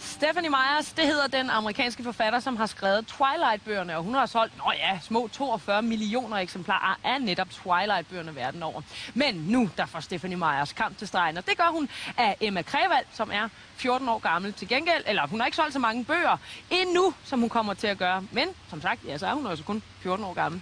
Stephenie Meyers, det hedder den amerikanske forfatter, som har skrevet Twilight-bøgerne, og hun har solgt, små 42 millioner eksemplarer af netop Twilight-bøgerne verden over. Men nu, der får Stephenie Meyers kamp til stregen, og det gør hun af Emma Krevald, som er 14 år gammel til gengæld, eller hun har ikke solgt så mange bøger endnu, som hun kommer til at gøre. Men som sagt, ja, så er hun også kun 14 år gammel.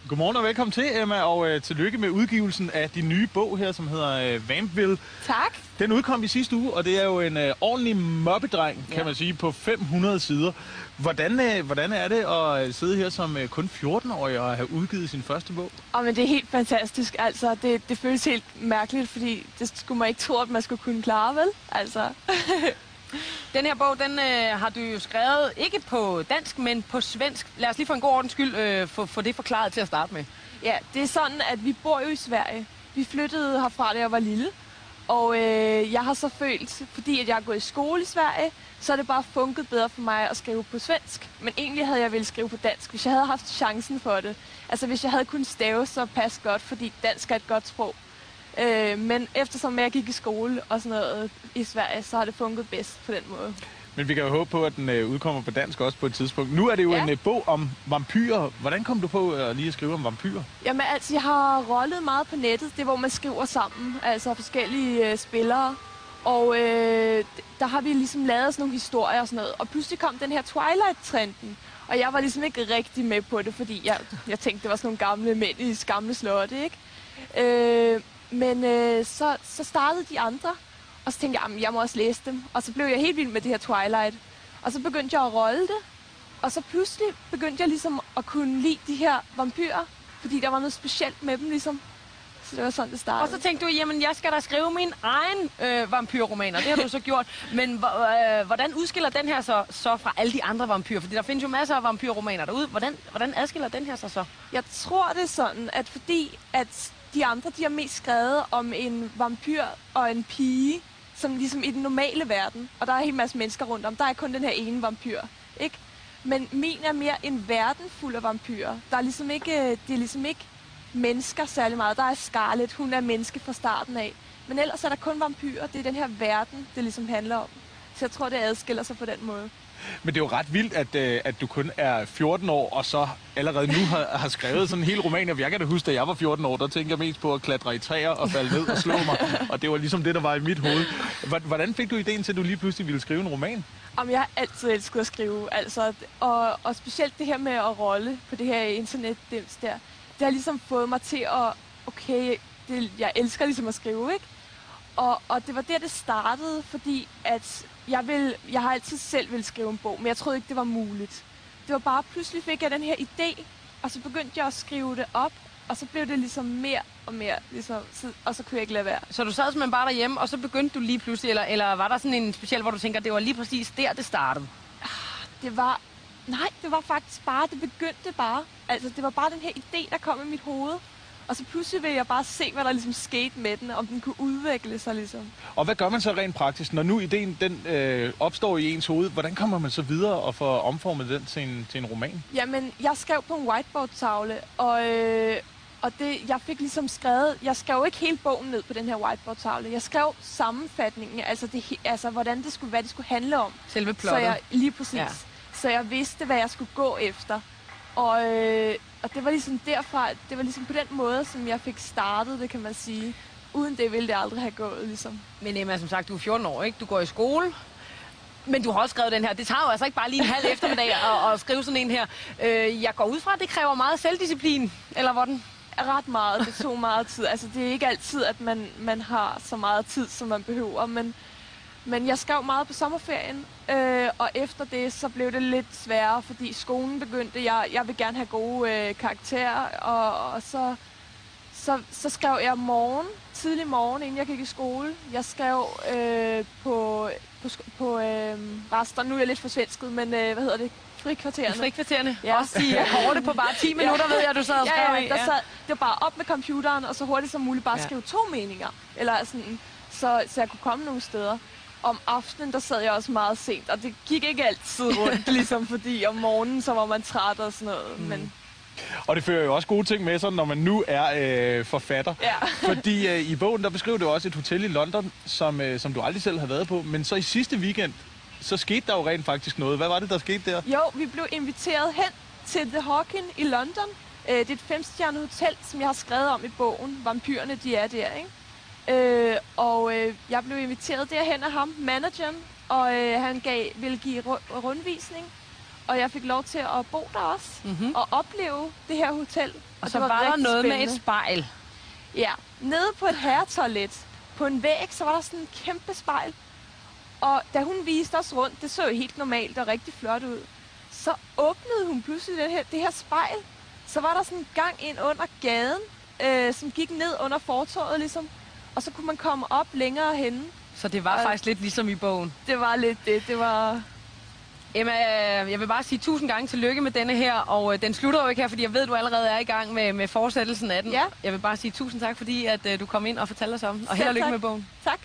Godmorgen og velkommen til, Emma, og tillykke med udgivelsen af din nye bog her, som hedder Vampville. Tak. Den udkom i sidste uge, og det er jo en ordentlig mobbedreng, kan man sige, på 500 sider. Hvordan er det at sidde her som kun 14-årig og have udgivet sin første bog? Men det er helt fantastisk. Altså, det føles helt mærkeligt, fordi det skulle man ikke tro, at man skulle kunne klare, vel? Altså. Den her bog, den har du jo skrevet ikke på dansk, men på svensk. Lad os lige for en god ordens skyld få det forklaret til at starte med. Ja, det er sådan, at vi bor jo i Sverige. Vi flyttede herfra, da jeg var lille. Og jeg har så følt, fordi at jeg er gået i skole i Sverige, så er det bare funket bedre for mig at skrive på svensk. Men egentlig havde jeg ville skrive på dansk, hvis jeg havde haft chancen for det. Altså hvis jeg havde kunnet stave, så pas godt, fordi dansk er et godt sprog. Men eftersom jeg gik i skole og sådan noget i Sverige, så har det funket bedst på den måde. Men vi kan jo håbe på, at den udkommer på dansk også på et tidspunkt. Nu er det jo en bog om vampyrer. Hvordan kom du på lige at skrive om vampyrer? Jamen altså, jeg har rollet meget på nettet. Det er, hvor man skriver sammen, altså forskellige spillere. Og der har vi ligesom lavet sådan nogle historier og sådan noget. Og pludselig kom den her Twilight-trenden. Og jeg var ligesom ikke rigtig med på det, fordi jeg tænkte, det var sådan nogle gamle mænd i gamle slotte, ikke? Men så startede de andre, og så tænkte jeg må også læse dem. Og så blev jeg helt vild med det her Twilight. Og så begyndte jeg at rolle det, og så pludselig begyndte jeg ligesom at kunne lide de her vampyrer, fordi der var noget specielt med dem ligesom. Så det var sådan, det startede. Og så tænkte du, jamen jeg skal da skrive min egen vampyrromaner. Det har du så gjort. Men hvordan udskiller den her så fra alle de andre vampyrer? Fordi der findes jo masser af vampyrromaner derude. Hvordan adskiller den her sig så? Jeg tror, det er sådan, at fordi at de andre, de har mest skrevet om en vampyr og en pige, som ligesom i den normale verden. Og der er en hel masse mennesker rundt om. Der er kun den her ene vampyr, ikke? Men min er mere en verden fuld af vampyrer. Det er ligesom ikke mennesker særlig meget. Der er Scarlet, hun er menneske fra starten af. Men ellers er der kun vampyrer. Det er den her verden, det ligesom handler om. Så jeg tror, det adskiller sig på den måde. Men det er jo ret vildt, at du kun er 14 år, og så allerede nu har skrevet sådan en hel roman. Jeg kan da huske, da jeg var 14 år, der tænkte jeg mest på at klatre i træer og falde ned og slå mig. Og det var ligesom det, der var i mit hoved. Hvordan fik du ideen til, at du lige pludselig ville skrive en roman? Jeg har altid elsket at skrive. Altså, og specielt det her med at rolle på det her internetdims der. Det har ligesom fået mig til at, jeg elsker ligesom at skrive, ikke? Og det var der, det startede, fordi at jeg har altid selv ville skrive en bog, men jeg troede ikke, det var muligt. Det var bare, pludselig fik jeg den her idé, og så begyndte jeg at skrive det op, og så blev det ligesom mere og mere, ligesom, og så kunne jeg ikke lade være. Så du sad simpelthen bare derhjemme, og så begyndte du lige pludselig, eller var der sådan en speciel, hvor du tænker, det var lige præcis der, det startede? Det var faktisk bare, det begyndte bare. Altså, det var bare den her idé, der kom i mit hoved. Og så pludselig ville jeg bare se, hvad der ligesom skete med den, om den kunne udvikle sig ligesom. Og hvad gør man så rent praktisk, når nu ideen den opstår i ens hoved? Hvordan kommer man så videre og får omformet den til en roman? Jamen, jeg skrev på en whiteboard-tavle, og jeg fik ligesom skrevet. Jeg skrev ikke hele bogen ned på den her whiteboard-tavle. Jeg skrev sammenfatningen, altså hvordan det skulle, hvad det skulle handle om. Selve plottet. Lige præcis. Ja. Så jeg vidste, hvad jeg skulle gå efter. Og det var ligesom derfra, det var ligesom på den måde, som jeg fik startet det, kan man sige. Uden det ville det aldrig have gået, ligesom. Men Emma, som sagt, du er 14 år, ikke? Du går i skole. Men du har også skrevet den her. Det tager jo altså ikke bare lige en halv eftermiddag at skrive sådan en her. Jeg går ud fra, at det kræver meget selvdisciplin, eller hvordan? Ret meget. Det tog meget tid. Altså, det er ikke altid, at man har så meget tid, som man behøver, men jeg skrev meget på sommerferien, og efter det, så blev det lidt sværere, fordi skolen begyndte. Jeg vil gerne have gode karakterer, og så skrev jeg tidlig morgen, inden jeg gik i skole. Jeg skrev på rester. Nu er jeg lidt forsvensket, men hvad hedder det? Frikvartererne. Frikvartererne. Ja. Også de korte på bare 10 minutter, ved jeg, du sad og skrev i. Det var bare op med computeren, og så hurtigt som muligt bare skrive 2 meninger. Eller sådan, så jeg kunne komme nogle steder. Om aftenen, der sad jeg også meget sent, og det gik ikke altid rundt, ligesom, fordi om morgenen, så var man træt og sådan noget. Men Og det fører jo også gode ting med sig, når man nu er forfatter. Ja. Fordi i bogen, der beskriver du også et hotel i London, som du aldrig selv har været på. Men så i sidste weekend, så skete der jo rent faktisk noget. Hvad var det, der skete der? Jo, vi blev inviteret hen til The Hawkin i London. Det er et 5-stjernet hotel, som jeg har skrevet om i bogen. Vampyrerne, de er der, ikke? Jeg blev inviteret derhen af ham, manageren, og han ville give rundvisning. Og jeg fik lov til at bo der også, og opleve det her hotel. Og så var der noget spændende. med et spejl. Ja, nede på et herretoilet, på en væg, så var der sådan en kæmpe spejl. Og da hun viste os rundt, det så jo helt normalt og rigtig flot ud, så åbnede hun pludselig det her spejl. Så var der sådan en gang ind under gaden, som gik ned under fortovet ligesom. Og så kunne man komme op længere henne. Så det var faktisk lidt ligesom i bogen. Det var lidt det. Det var... Emma, jeg vil bare sige 1000 gange tillykke med denne her, og den slutter jo ikke her, fordi jeg ved, du allerede er i gang med fortsættelsen af den. Ja. Jeg vil bare sige 1000 tak, fordi at du kom ind og fortalte os om den, og held og lykke med bogen. Tak.